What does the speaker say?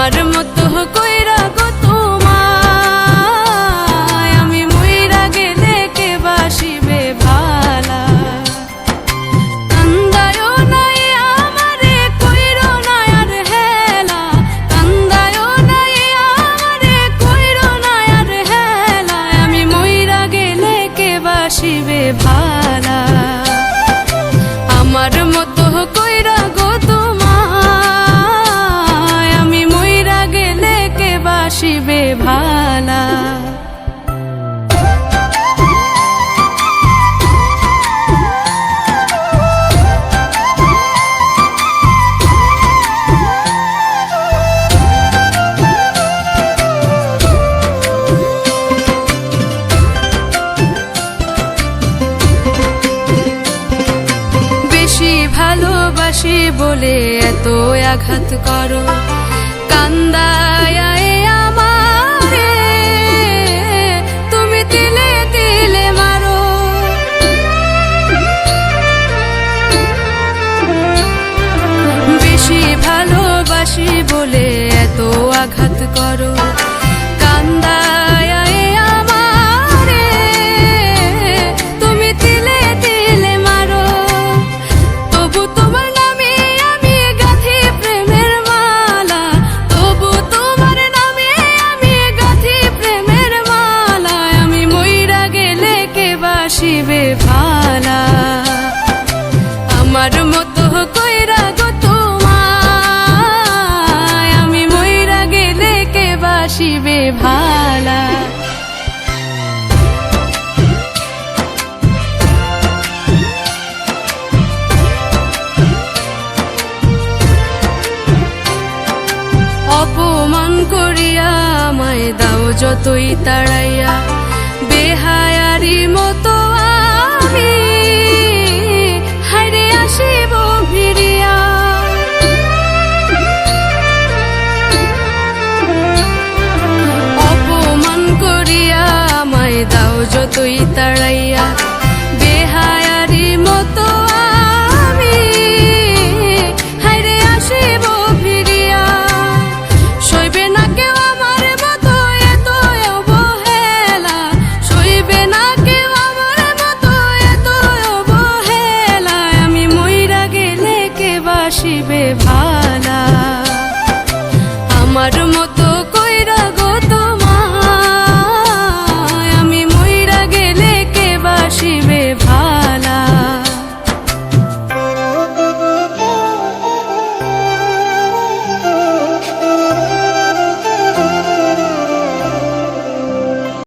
আমার মতো কইরা গো তোমায় আমি মইরা গেলে কে বাসিবে ভালা। কান্দায়ও নাই আমারে কইরো না আর হেলা, কান্দায়ও নাই আমারে কইরো না আর হেলা, আমি মইরা গেলে কে বাসিবে ভালা। আমার মতো কইরা গো তোমায় আমি মইরা গেলে কে বাসিবে ভালা। ভালোবাসি বলে এত আঘাত করো, কান্দায় আমারে তুমি তিলে তিলে মারো। বেশি ভালোবাসি বলে এত আঘাত করো, কান্দায় আমারে তুমি তিলে তিলে মারো। তবু তোমার নামে আমি গাঁথি প্রেমের মালা, তবু তোমার নামে আমি গাঁথি প্রেমের মালা, আমি মইরা গেলে কে বাসিবে ভালা। আমার মতো কইরা গো তোমায় আমি মইরা গেলে কে বাসিবে ভালা। অপমান করিয়া আমায় দাও যতই তাড়াইয়া, বেহায়ারি মতো